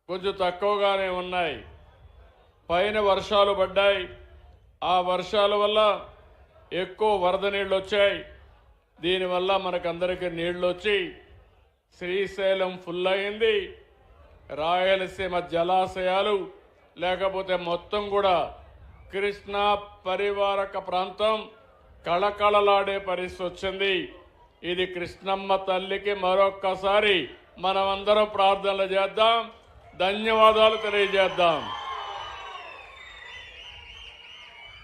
కొంచెం తక్కువగానే ఉన్నాయి. పైన వర్షాలు పడ్డాయి. ఆ వర్షాల వల్ల ఎక్కువ వరద నీళ్ళు వచ్చాయి. దీనివల్ల మనకందరికీ నీళ్ళు వచ్చి శ్రీశైలం ఫుల్ అయింది. రాయలసీమ జలాశయాలు లేకపోతే మొత్తం కూడా కృష్ణా పరివారక ప్రాంతం కళకళలాడే పరిస్థితి వచ్చింది. ఇది కృష్ణమ్మ తల్లికి మరొక్కసారి మనమందరం ప్రార్థనలు చేద్దాం, ధన్యవాదాలు తెలియజేద్దాం.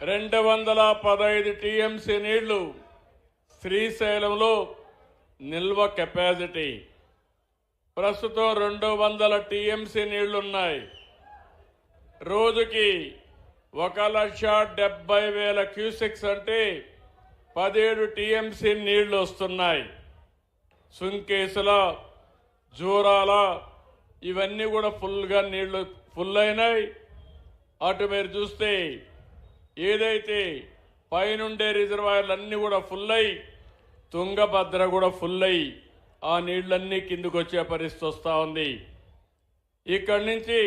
215 టీఎంసీ నీళ్లు శ్రీశైలంలో నిల్వ కెపాసిటీ. ప్రస్తుతం 200 టీఎంసీ నీళ్లున్నాయి. రోజుకి 1,70,000 క్యూసెక్స్ అంటే 17 టీఎంసీ నీళ్లు వస్తున్నాయి. సుంకేసుల, జూరాల ఇవన్నీ కూడా ఫుల్గా నీళ్లు ఫుల్ అయినాయి. అటు మీరు చూస్తే ఏదైతే పైనుండే రిజర్వాయర్లు అన్నీ కూడా ఫుల్ అయ్యి, తుంగభద్ర కూడా ఫుల్ అయ్యి ఆ నీళ్లన్నీ కిందకు వచ్చే పరిస్థితి వస్తూ ఉంది. ఇక్కడి నుంచి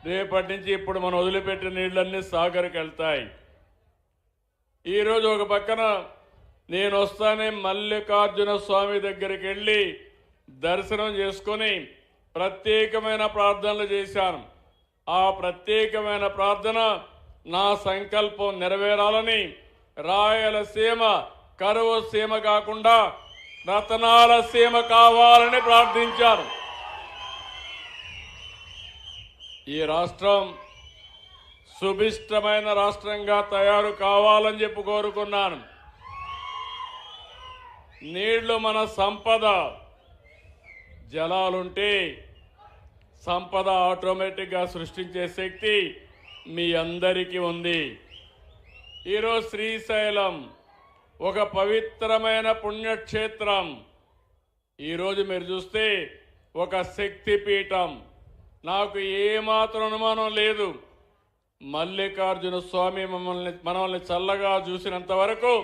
రేపటి నుంచి ఇప్పుడు మనం వదిలిపెట్టిన నీళ్లన్నీ సాగర్కి వెళ్తాయి. ఈరోజు ఒక పక్కన నేను వస్తానే మల్లికార్జున స్వామి దగ్గరికి వెళ్ళి దర్శనం చేసుకొని ప్రత్యేకమైన ప్రార్థనలు చేశాను. ఆ ప్రత్యేకమైన ప్రార్థన నా సంకల్పం నెరవేరాలని, రాయలసీమ కరువు సీమ కాకుండా రతనాల సీమ కావాలని ప్రార్థించాను. ఈ రాష్ట్రం సుభిష్టమైన రాష్ట్రంగా తయారు కావాలని చెప్పి కోరుకున్నాను. నీళ్లు మన సంపద. జలాలుంటే సంపద ఆటోమేటిక్గా సృష్టించే శక్తి మీ అందరికీ ఉంది. ఈరోజు శ్రీశైలం ఒక పవిత్రమైన పుణ్యక్షేత్రం. ఈరోజు మీరు చూస్తే ఒక శక్తిపీఠం. నాకు ఏమాత్రం అనుమానం లేదు, మల్లికార్జున స్వామి మనల్ని చల్లగా చూసినంత వరకు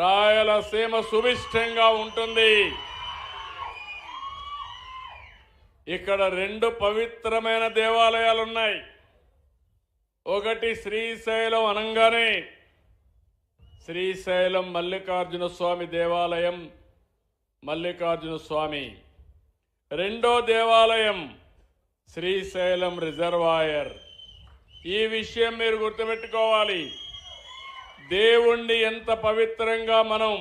రాయలసీమ సుభిష్టంగా ఉంటుంది. ఇక్కడ 2 పవిత్రమైన దేవాలయాలు ఉన్నాయి. ఒకటి శ్రీశైలం అనంగానే శ్రీశైలం మల్లికార్జున స్వామి దేవాలయం, మల్లికార్జున స్వామి. రెండో దేవాలయం శ్రీశైలం రిజర్వాయర్. ఈ విషయం మీరు గుర్తుపెట్టుకోవాలి. దేవుణ్ణి ఎంత పవిత్రంగా మనం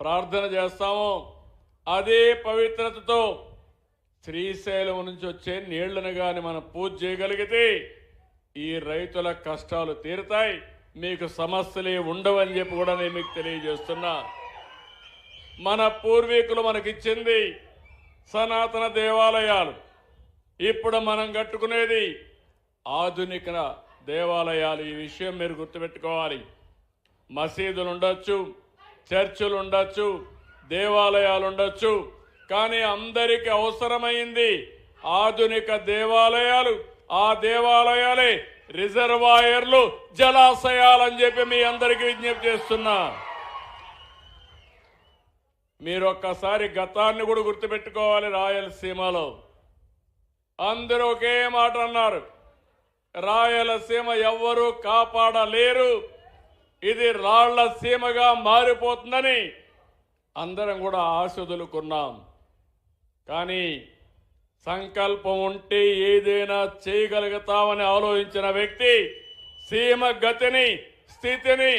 ప్రార్థన చేస్తామో అదే పవిత్రతతో శ్రీశైలం నుంచి వచ్చే నీళ్లను కానీ మనం పూజ చేయగలిగితే ఈ రైతుల కష్టాలు తీరుతాయి, మీకు సమస్యలే ఉండవని చెప్పి కూడా నేను మీకు తెలియజేస్తున్నా. మన పూర్వీకులు మనకిచ్చింది సనాతన దేవాలయాలు. ఇప్పుడు మనం కట్టుకునేది ఆధునిక దేవాలయాలు. ఈ విషయం మీరు గుర్తుపెట్టుకోవాలి. మసీదులు ఉండొచ్చు, చర్చిలు ఉండొచ్చు, దేవాలయాలు ఉండొచ్చు, కానీ అందరికీ అవసరమైంది ఆధునిక దేవాలయాలు. ఆ దేవాలయాలే రిజర్వాయర్లు, జలాశయాలని చెప్పి మీ అందరికీ విజ్ఞప్తి చేస్తున్నా. మీరు ఒక్కసారి గతాన్ని కూడా గుర్తుపెట్టుకోవాలి. రాయలసీమలో అందరూ ఒకే మాట అన్నారు, రాయలసీమ ఎవ్వరూ కాపాడలేరు, ఇది రాళ్ల సీమగా మారిపోతుందని అందరం కూడా ఆశ వదులుకున్నాం. కానీ సంకల్పం ఉంటే ఏదైనా చేయగలుగుతామని ఆలోచించిన వ్యక్తి సీమ గతిని, స్థితిని,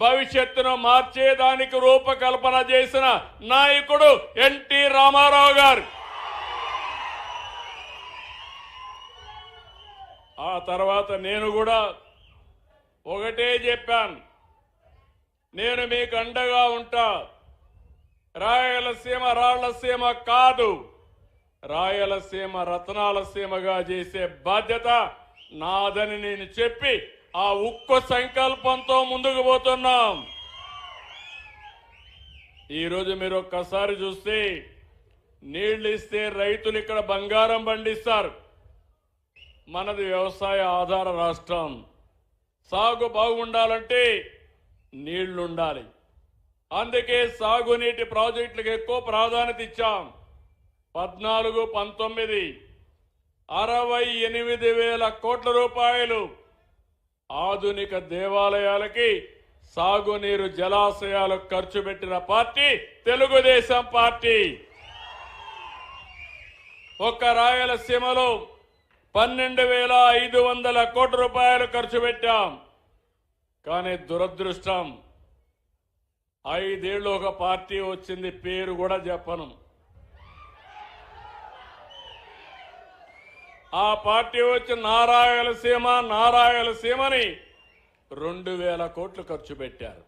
భవిష్యత్తును మార్చేదానికి రూపకల్పన చేసిన నాయకుడు ఎన్టీ రామారావు గారు. ఆ తర్వాత నేను కూడా ఒకటే చెప్పాను, నేను మీకు అండగా ఉంటా. రాయలసీమ రాళ్లసీమ కాదు, రాయలసీమ రత్నాల సీమగా చేసే బాధ్యత నాదని నేను చెప్పి ఆ ఉక్కు సంకల్పంతో ముందుకు పోతున్నాం. ఈరోజు మీరు ఒక్కసారి చూస్తే నీళ్లు ఇస్తే రైతులు ఇక్కడ బంగారం పండిస్తారు. మనది వ్యవసాయ ఆధార రాష్ట్రం. సాగు బాగుండాలంటే నీళ్లుండాలి. అందుకే సాగునీటి ప్రాజెక్టులకు ఎక్కువ ప్రాధాన్యత ఇచ్చాం. 14, 19 68,000 కోట్ల రూపాయలు ఆధునిక దేవాలయాలకి సాగునీరు జలాశయాలు ఖర్చు పెట్టిన పార్టీ తెలుగుదేశం పార్టీ. ఒక్క రాయలసీమలో 12,500 కోట్ల రూపాయలు ఖర్చు పెట్టాం. కానీ దురదృష్టం 5 ఏళ్ళు ఒక పార్టీ వచ్చింది, పేరు కూడా చెప్పను. ఆ పార్టీ వచ్చి నారాయలసీమని 2,000 కోట్లు ఖర్చు పెట్టారు.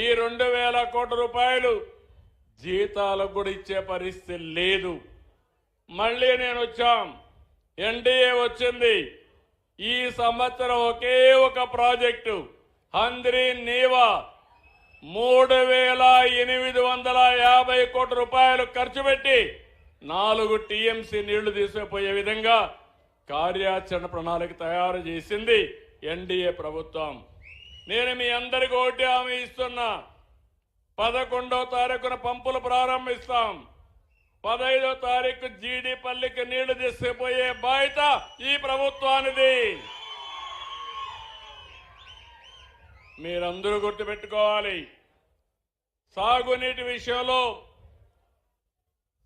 ఈ 2,000 కోట్ల రూపాయలు జీతాలకు కూడా ఇచ్చే పరిస్థితి లేదు. మళ్ళీ నేను వచ్చాం, ఎన్డీఏ వచ్చింది. ఈ సంవత్సరం ఒకే ఒక ప్రాజెక్టు హంద్రీ నీవా 3,850 కోట్ల రూపాయలు ఖర్చు పెట్టి 4 టీఎంసీ నీళ్లు తీసుకుపోయే విధంగా కార్యాచరణ ప్రణాళిక తయారు చేసింది ఎన్డీఏ ప్రభుత్వం. నేను మీ అందరికీ ఒకటి హామీ ఇస్తున్నా, 11వ తారీఖున పంపులు ప్రారంభిస్తాం. 15వ తారీఖు జీడిపల్లికి నీళ్లు తీసుకుపోయే బాధ్యత ఈ ప్రభుత్వానిది. మీరందరూ గుర్తుపెట్టుకోవాలి, సాగునీటి విషయంలో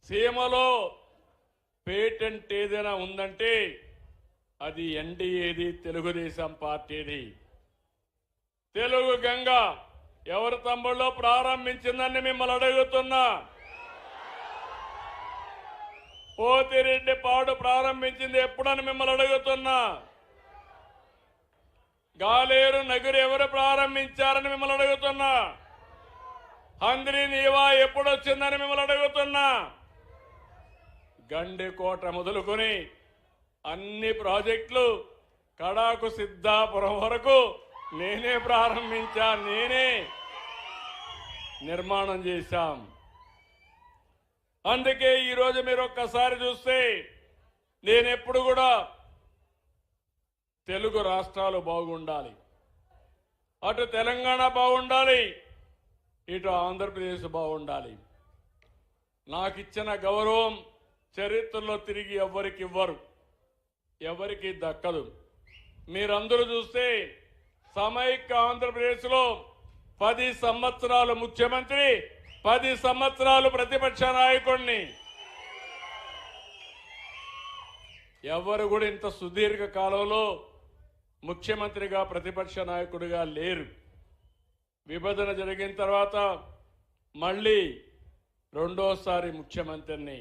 సీమలో పేటెంట్ ఏదైనా ఉందంటే అది ఎన్డీఏది, తెలుగుదేశం పార్టీది. తెలుగు గంగ ఎవరి తమ్ముళ్ళు ప్రారంభించిందని మిమ్మల్ని అడుగుతున్నా. పోతిరెడ్డి పాడు ప్రారంభించింది ఎప్పుడని మిమ్మల్ని అడుగుతున్నా. గాలేరు నగరు ఎవరు ప్రారంభించారని మిమ్మల్ని అడుగుతున్నా. హంద్రీ నీవా ఎప్పుడు వచ్చిందని మిమ్మల్ని అడుగుతున్నా. గండికోట మొదలుకొని అన్ని ప్రాజెక్టులు కడాకు సిద్ధాపురం వరకు నేనే ప్రారంభించా, నేనే నిర్మాణం చేశాం. అందుకే ఈరోజు మీరు ఒక్కసారి చూస్తే నేను ఎప్పుడు కూడా తెలుగు రాష్ట్రాలు బాగుండాలి, అటు తెలంగాణ బాగుండాలి, ఇటు ఆంధ్రప్రదేశ్ బాగుండాలి. నాకు ఇచ్చిన గౌరవం చరిత్రలో తిరిగి ఎవరికి ఇవ్వరు, ఎవరికి దక్కదు. మీరందరూ చూస్తే సమైక్య ఆంధ్రప్రదేశ్లో 10 సంవత్సరాలు ముఖ్యమంత్రి, 10 సంవత్సరాలు ప్రతిపక్ష నాయకుడిని. ఎవరు కూడా ఇంత సుదీర్ఘ కాలంలో ముఖ్యమంత్రిగా ప్రతిపక్ష నాయకుడిగా లేరు. విభజన జరిగిన తర్వాత మళ్ళీ రెండోసారి ముఖ్యమంత్రిని.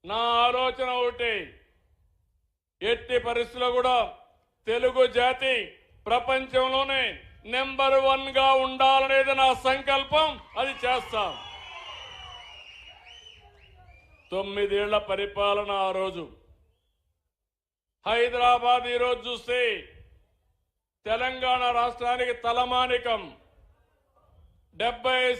నా ఆలోచన ఒకటి, ఎట్టి పరిస్థితుల్లో కూడా తెలుగు జాతి ప్రపంచంలోనే నెంబర్ 1 గా ఉండాలనేది నా సంకల్పం. అది చేస్తాం. 9 ఏళ్ల పరిపాలన ఆ రోజు. హైదరాబాద్ ఈరోజు చూస్తే తెలంగాణ రాష్ట్రానికి తలమానికం. 70